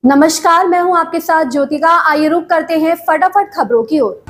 नमस्कार, मैं हूं आपके साथ ज्योतिका। आइए रुक करते हैं फटाफट खबरों की ओर।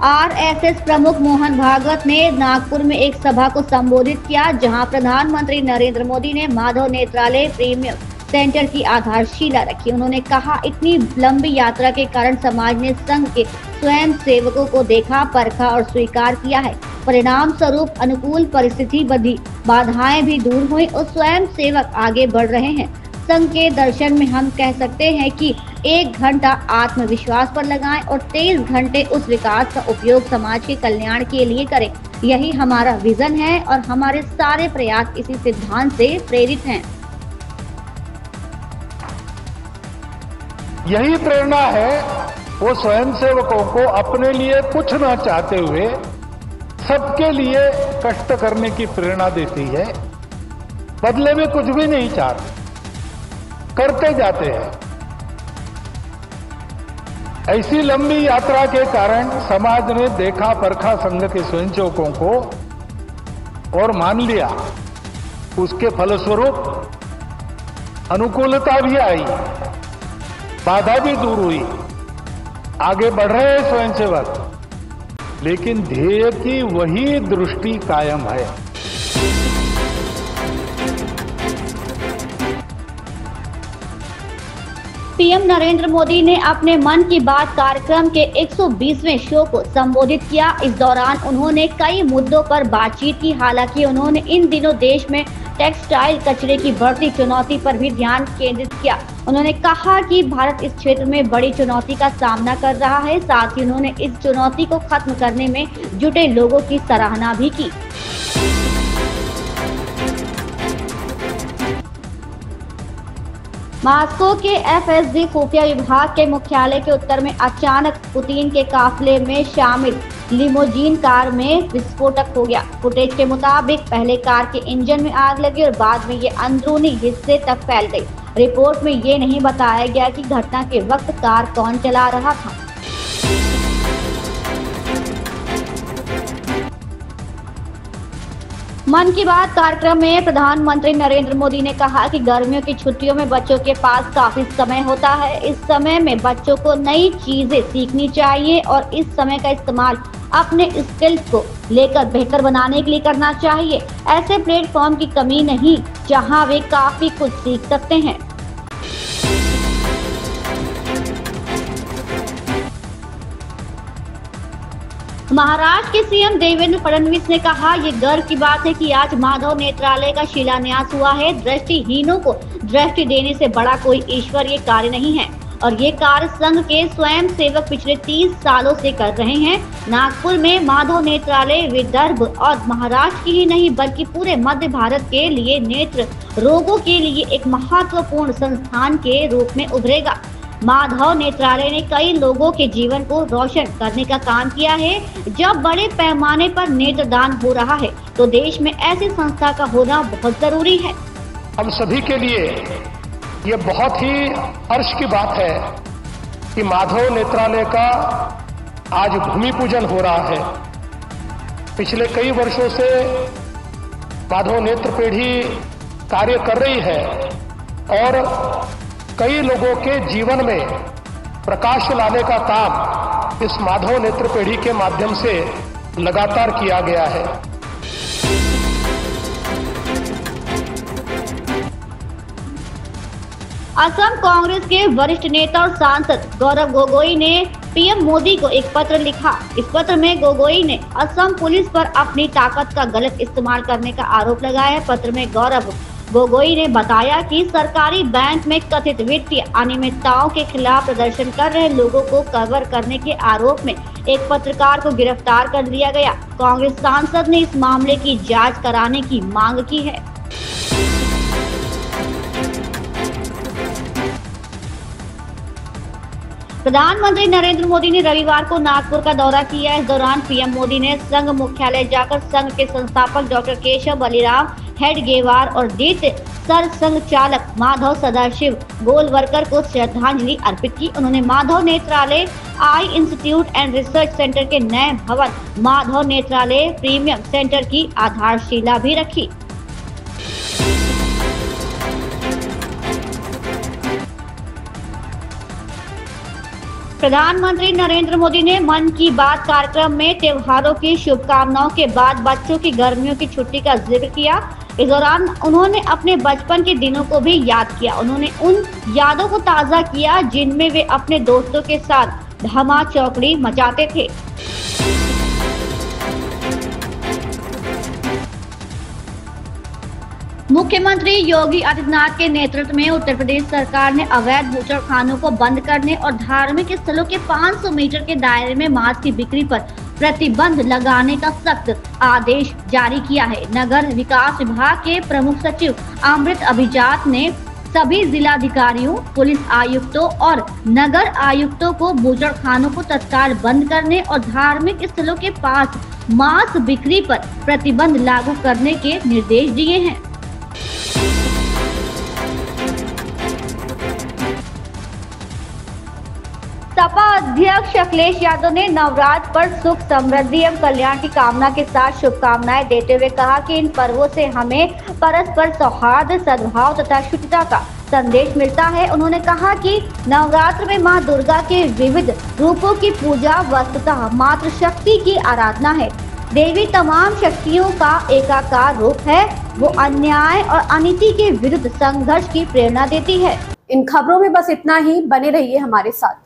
आरएसएस प्रमुख मोहन भागवत ने नागपुर में एक सभा को संबोधित किया, जहां प्रधानमंत्री नरेंद्र मोदी ने माधव नेत्रालय प्रीमियम सेंटर की आधारशिला रखी। उन्होंने कहा, इतनी लंबी यात्रा के कारण समाज ने संघ के स्वयं सेवकों को देखा, परखा और स्वीकार किया है। परिणाम स्वरूप अनुकूल परिस्थिति बनी, बाधाएं भी दूर हुई और स्वयं सेवक आगे बढ़ रहे हैं। संघ के दर्शन में हम कह सकते हैं कि 1 घंटा आत्मविश्वास पर लगाएं और 23 घंटे उस विकास का उपयोग समाज के कल्याण के लिए करें। यही हमारा विजन है और हमारे सारे प्रयास इसी सिद्धांत से प्रेरित हैं। यही प्रेरणा है वो स्वयंसेवकों को अपने लिए कुछ न चाहते हुए सबके लिए कष्ट करने की प्रेरणा देती है। बदले में कुछ भी नहीं चाहते, करते जाते हैं। ऐसी लंबी यात्रा के कारण समाज ने देखा परखा संघ के स्वयंसेवकों को और मान लिया। उसके फलस्वरूप अनुकूलता भी आई, बाधा भी दूर हुई, आगे बढ़ रहे हैं स्वयंसेवक, लेकिन ध्येय की वही दृष्टि कायम है। पीएम नरेंद्र मोदी ने अपने मन की बात कार्यक्रम के 120वें शो को संबोधित किया। इस दौरान उन्होंने कई मुद्दों पर बातचीत की। हालांकि उन्होंने इन दिनों देश में टेक्सटाइल कचरे की बढ़ती चुनौती पर भी ध्यान केंद्रित किया। उन्होंने कहा कि भारत इस क्षेत्र में बड़ी चुनौती का सामना कर रहा है। साथ ही उन्होंने इस चुनौती को खत्म करने में जुटे लोगों की सराहना भी की। मॉस्को के एफएसडी खुफिया विभाग के मुख्यालय के उत्तर में अचानक पुतिन के काफिले में शामिल लिमोजीन कार में विस्फोटक हो गया। फुटेज के मुताबिक पहले कार के इंजन में आग लगी और बाद में ये अंदरूनी हिस्से तक फैल गई। रिपोर्ट में ये नहीं बताया गया कि घटना के वक्त कार कौन चला रहा था। मन की बात कार्यक्रम में प्रधानमंत्री नरेंद्र मोदी ने कहा कि गर्मियों की छुट्टियों में बच्चों के पास काफी समय होता है। इस समय में बच्चों को नई चीजें सीखनी चाहिए और इस समय का इस्तेमाल अपने स्किल्स को लेकर बेहतर बनाने के लिए करना चाहिए। ऐसे प्लेटफॉर्म की कमी नहीं जहां वे काफी कुछ सीख सकते हैं। महाराष्ट्र के सीएम देवेंद्र फडणवीस ने कहा, ये गर्व की बात है कि आज माधव नेत्रालय का शिलान्यास हुआ है। दृष्टिहीनों को दृष्टि देने से बड़ा कोई ईश्वरीय कार्य नहीं है और ये कार्य संघ के स्वयं सेवक पिछले 30 सालों से कर रहे हैं। नागपुर में माधव नेत्रालय विदर्भ और महाराष्ट्र की ही नहीं बल्कि पूरे मध्य भारत के लिए नेत्र रोगों के लिए एक महत्वपूर्ण संस्थान के रूप में उभरेगा। माधव नेत्रालय ने कई लोगों के जीवन को रोशन करने का काम किया है। जब बड़े पैमाने पर नेत्रदान हो रहा है तो देश में ऐसी संस्था का होना बहुत जरूरी है। हम सभी के लिए ये बहुत ही हर्ष की बात है कि माधव नेत्रालय का आज भूमि पूजन हो रहा है। पिछले कई वर्षों से माधव नेत्र पीढ़ी कार्य कर रही है और कई लोगों के जीवन में प्रकाश लाने का काम इस माधव नेत्र पीढ़ी के माध्यम से लगातार किया गया है। असम कांग्रेस के वरिष्ठ नेता और सांसद गौरव गोगोई ने पीएम मोदी को एक पत्र लिखा। इस पत्र में गोगोई ने असम पुलिस पर अपनी ताकत का गलत इस्तेमाल करने का आरोप लगाया है। पत्र में गौरव गोगोई ने बताया कि सरकारी बैंक में कथित वित्तीय अनियमितताओं के खिलाफ प्रदर्शन कर रहे लोगों को कवर करने के आरोप में एक पत्रकार को गिरफ्तार कर लिया गया। कांग्रेस सांसद ने इस मामले की जांच कराने की मांग की है। प्रधानमंत्री नरेंद्र मोदी ने रविवार को नागपुर का दौरा किया। इस दौरान पीएम मोदी ने संघ मुख्यालय जाकर संघ के संस्थापक डॉक्टर केशव बलिराम हेडगेवार और द्वितीय सरसंघ चालक माधव सदाशिव गोलवरकर को श्रद्धांजलि अर्पित की। उन्होंने माधव नेत्रालय आई इंस्टीट्यूट एंड रिसर्च सेंटर के नए भवन माधव नेत्रालय प्रीमियम सेंटर की आधारशिला भी रखी। प्रधानमंत्री नरेंद्र मोदी ने मन की बात कार्यक्रम में त्योहारों की शुभकामनाओं के बाद बच्चों की गर्मियों की छुट्टी का जिक्र किया। इस दौरान उन्होंने अपने बचपन के दिनों को भी याद किया। उन्होंने उन यादों को ताज़ा किया जिनमें वे अपने दोस्तों के साथ धमा चौकड़ी मचाते थे। मुख्यमंत्री योगी आदित्यनाथ के नेतृत्व में उत्तर प्रदेश सरकार ने अवैध बूचड़खानों को बंद करने और धार्मिक स्थलों के 500 मीटर के दायरे में मांस की बिक्री पर प्रतिबंध लगाने का सख्त आदेश जारी किया है। नगर विकास विभाग के प्रमुख सचिव अमृत अभिजात ने सभी जिलाधिकारियों, पुलिस आयुक्तों और नगर आयुक्तों को बूचड़खानों को तत्काल बंद करने और धार्मिक स्थलों के पास मांस बिक्री पर प्रतिबंध लागू करने के निर्देश दिए हैं। सपा अध्यक्ष अखिलेश यादव ने नवरात्र पर सुख, समृद्धि एवं कल्याण की कामना के साथ शुभकामनाएं देते हुए कहा कि इन पर्वों से हमें परस्पर सौहार्द, सद्भाव तथा शुचिता का संदेश मिलता है। उन्होंने कहा कि नवरात्र में मां दुर्गा के विविध रूपों की पूजा वस्तुतः मातृ शक्ति की आराधना है। देवी तमाम शक्तियों का एकाकार रूप है। वो अन्याय और अनीति के विरुद्ध संघर्ष की प्रेरणा देती है। इन खबरों में बस इतना ही। बने रहिए हमारे साथ।